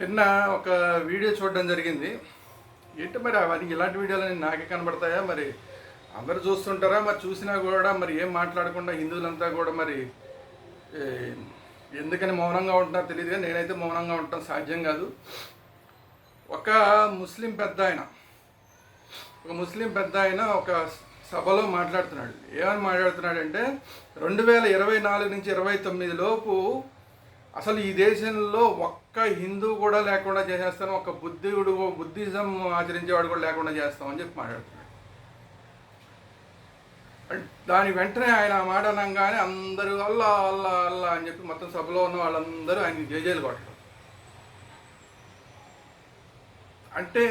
నిన్న ఒక వీడియో చూడడం జరిగింది. ఏంటి మరి అవన్నీ ఇలాంటి వీడియోలు నాకే కనబడతాయా? మరి అందరూ చూస్తుంటారా? మరి చూసినా కూడా మరి ఏం మాట్లాడకుండా హిందువులంతా కూడా మరి ఏ, ఎందుకని మౌనంగా ఉంటున్నారో తెలియదు, కానీ నేనైతే మౌనంగా ఉండటం సాధ్యం కాదు. ఒక ముస్లిం పెద్ద ఆయన ఒక సభలో మాట్లాడుతున్నాడు. ఏమని మాట్లాడుతున్నాడంటే 2024 నుంచి 29 లోపు అసలు ఈ దేశంలో ఒక్క హిందూ కూడా లేకుండా చేసేస్తాను, ఒక బుద్ధిజం ఆచరించేవాడు కూడా లేకుండా చేస్తామని చెప్పి మాట్లాడుతున్నాడు. దాని వెంటనే ఆయన ఆ మాట అనగానే అందరూ అల్లా అల్లా అల్లా అని చెప్పి మొత్తం సభలో ఉన్న వాళ్ళందరూ ఆయన జేజేలు కొట్టడం. అంటే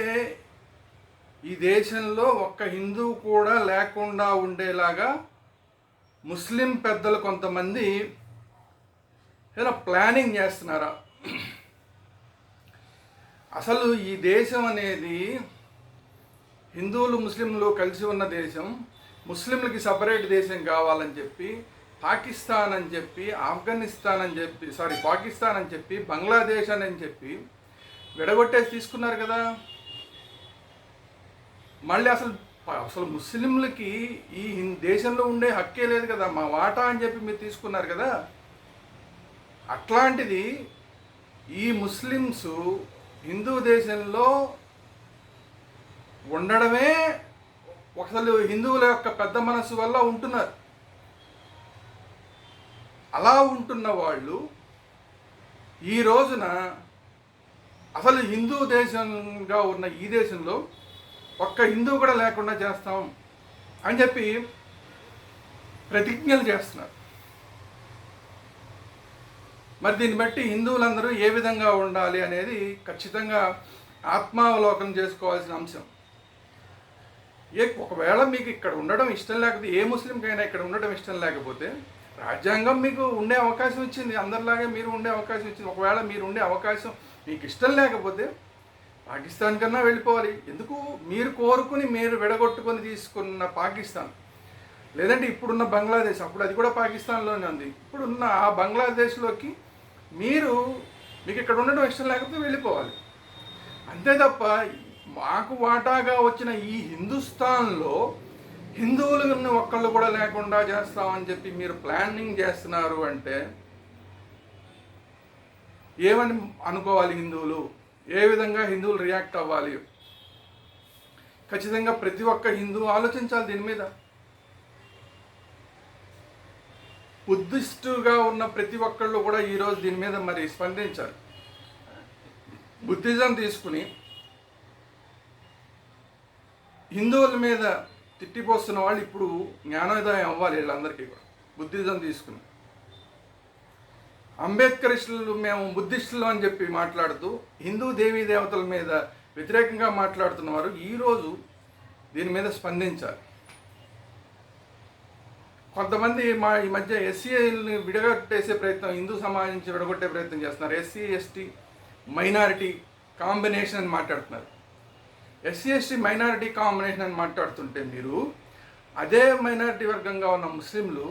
ఈ దేశంలో ఒక్క హిందూ కూడా లేకుండా ఉండేలాగా ముస్లిం పెద్దలు కొంతమంది ఏదైనా ప్లానింగ్ చేస్తున్నారా? అసలు ఈ దేశం అనేది హిందువులు ముస్లింలు కలిసి ఉన్న దేశం. ముస్లింలకి సపరేట్ దేశం కావాలని చెప్పి పాకిస్తాన్ అని చెప్పి పాకిస్తాన్ అని చెప్పి బంగ్లాదేశ్ అని చెప్పి విడగొట్టేసి తీసుకున్నారు కదా. మళ్ళీ అసలు ముస్లింలకి ఈ దేశంలో ఉండే హక్కే లేదు కదా, మా వాటా అని చెప్పి మీరు తీసుకున్నారు కదా. అట్లాంటిది ఈ ముస్లిమ్స్ హిందూ దేశంలో ఉండడమే అసలు హిందువుల యొక్క పెద్ద మనసు వల్ల ఉంటున్నారు. అలా ఉంటున్న వాళ్ళు ఈ రోజున అసలు హిందూ దేశంగా ఉన్న ఈ దేశంలో ఒక్క హిందూ కూడా లేకుండా చేస్తాం అని చెప్పి ప్రతిజ్ఞలు చేస్తున్నారు. మరి దీన్ని బట్టి హిందువులందరూ ఏ విధంగా ఉండాలి అనేది ఖచ్చితంగా ఆత్మావలోకనం చేసుకోవాల్సిన అంశం. ఒకవేళ మీకు ఇక్కడ ఉండడం ఇష్టం లేకపోతే, ఏ ముస్లింకైనా ఇక్కడ ఉండడం ఇష్టం లేకపోతే, రాజ్యాంగం మీకు ఉండే అవకాశం ఇచ్చింది, అందరిలాగే మీరు ఉండే అవకాశం ఇచ్చింది. ఒకవేళ మీరు ఉండే అవకాశం మీకు ఇష్టం లేకపోతే పాకిస్తాన్ కన్నా వెళ్ళిపోవాలి. ఎందుకు? మీరు కోరుకుని మీరు విడగొట్టుకొని తీసుకున్న పాకిస్తాన్, లేదంటే ఇప్పుడున్న బంగ్లాదేశ్, అప్పుడు అది కూడా పాకిస్తాన్లోనే ఉంది, ఇప్పుడున్న ఆ బంగ్లాదేశ్లోకి మీకు ఇక్కడ ఉండడం ఇష్టం లేకపోతే వెళ్ళిపోవాలి. అంతే తప్ప మాకు వాటాగా వచ్చిన ఈ హిందుస్థాన్లో హిందువులను ఒక్కళ్ళు కూడా లేకుండా చేస్తామని చెప్పి మీరు ప్లానింగ్ చేస్తున్నారు అంటే ఏమని అనుకోవాలి? హిందువులు ఏ విధంగా హిందువులు రియాక్ట్ అవ్వాలి? ఖచ్చితంగా ప్రతి ఒక్క హిందువు ఆలోచించాలి దీని మీద. బుద్ధిస్టుగా ఉన్న ప్రతి ఒక్కళ్ళు కూడా ఈరోజు దీని మీద మరి స్పందించారు. బుద్ధిజం తీసుకుని హిందువుల మీద తిట్టిపోస్తున్న వాళ్ళు ఇప్పుడు జ్ఞానోదయం అవ్వాలి వీళ్ళందరికీ కూడా. బుద్ధిజం తీసుకుని అంబేద్కరిస్టులు మేము బుద్ధిస్టులు అని చెప్పి మాట్లాడుతూ హిందూ దేవీ దేవతల మీద వ్యతిరేకంగా మాట్లాడుతున్నవారు ఈరోజు దీని మీద స్పందించాలి. కొంతమంది ఈ మధ్య ఎస్సీని విడగొట్టేసే ప్రయత్నం, హిందూ సమాజం నుంచి విడగొట్టే ప్రయత్నం చేస్తున్నారు. ఎస్సీ ఎస్టీ మైనారిటీ కాంబినేషన్ అని మాట్లాడుతున్నారు. ఎస్సీ ఎస్టీ మైనారిటీ కాంబినేషన్ అని మాట్లాడుతుంటే మీరు అదే మైనారిటీ వర్గంగా ఉన్న ముస్లింలు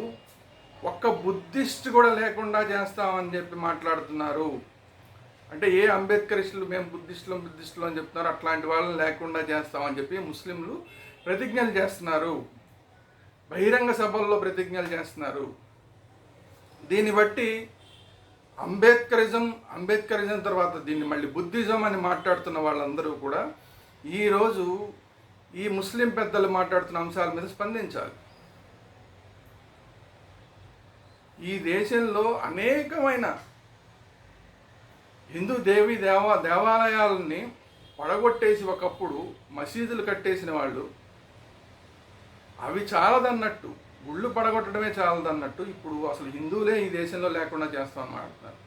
ఒక్క బుద్ధిస్ట్ కూడా లేకుండా చేస్తామని చెప్పి మాట్లాడుతున్నారు. అంటే ఏ అంబేద్కరిస్టులు మేము బుద్ధిస్టులు అని చెప్తున్నారు, అట్లాంటి వాళ్ళని లేకుండా చేస్తామని చెప్పి ముస్లింలు ప్రతిజ్ఞలు చేస్తున్నారు, బహిరంగ సభల్లో ప్రతిజ్ఞలు చేస్తున్నారు. దీన్ని బట్టి అంబేద్కరిజం తర్వాత దీన్ని మళ్ళీ బుద్ధిజం అని మాట్లాడుతున్న వాళ్ళందరూ కూడా ఈరోజు ఈ ముస్లిం పెద్దలు మాట్లాడుతున్న అంశాల మీద స్పందించాలి. ఈ దేశంలో అనేకమైన హిందూ దేవాలయాలని పడగొట్టేసి ఒకప్పుడు మసీదులు కట్టేసిన వాళ్ళు, అవి చాలదన్నట్టు, గుళ్ళు పడగొట్టడమే చాలదన్నట్టు ఇప్పుడు అసలు హిందువులే ఈ దేశంలో లేకుండా చేస్తామని మాట్లాడుతున్నారు.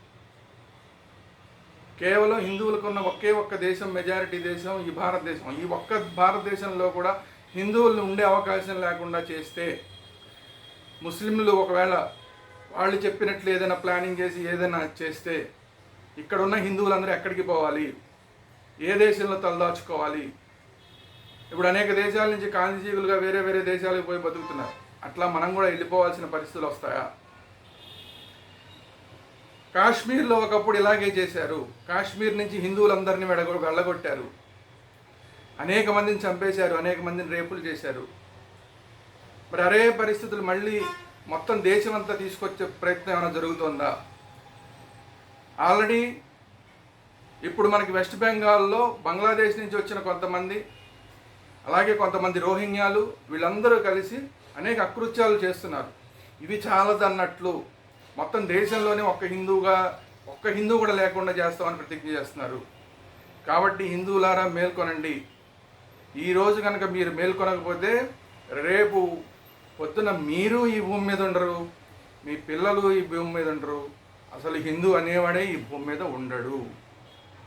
కేవలం హిందువులకు ఉన్న ఒక్క దేశం, మెజారిటీ దేశం ఈ భారతదేశం. ఈ ఒక్క భారతదేశంలో కూడా హిందువులను ఉండే అవకాశం లేకుండా చేస్తే, ముస్లింలు ఒకవేళ వాళ్ళు చెప్పినట్లు ఏదైనా ప్లానింగ్ చేసి ఏదైనా చేస్తే ఇక్కడ ఉన్న హిందువులందరూ ఎక్కడికి పోవాలి? ఏ దేశంలో తలదాచుకోవాలి? ఇప్పుడు అనేక దేశాల నుంచి కాంతిజీవులుగా వేరే వేరే దేశాలకు పోయి బతుకుతున్నారు. అట్లా మనం కూడా వెళ్ళిపోవాల్సిన పరిస్థితులు వస్తాయా? కాశ్మీర్లో ఒకప్పుడు ఇలాగే చేశారు. కాశ్మీర్ నుంచి హిందువులందరినీ వెళ్ళగొట్టారు. అనేక మందిని చంపేశారు, అనేక మందిని రేపులు చేశారు. మరి అదే పరిస్థితులు మళ్ళీ మొత్తం దేశం అంతా తీసుకొచ్చే ప్రయత్నం ఏమైనా జరుగుతుందా? ఆల్రెడీ ఇప్పుడు మనకి వెస్ట్ బెంగాల్లో బంగ్లాదేశ్ నుంచి వచ్చిన కొంతమంది, అలాగే కొంతమంది రోహింగ్యాలు, వీళ్ళందరూ కలిసి అనేక అకృత్యాలు చేస్తున్నారు. ఇవి చాలదన్నట్లు మొత్తం దేశంలోనే ఒక్క హిందూ కూడా లేకుండా చేస్తామని ప్రతిజ్ఞ చేస్తున్నారు. కాబట్టి హిందువులారా మేల్కొనండి. ఈరోజు కనుక మీరు మేల్కొనకపోతే రేపు పొద్దున మీరు ఈ భూమి మీద ఉండరు, మీ పిల్లలు ఈ భూమి మీద ఉండరు, అసలు హిందూ అనేవాడే ఈ భూమి మీద ఉండడు.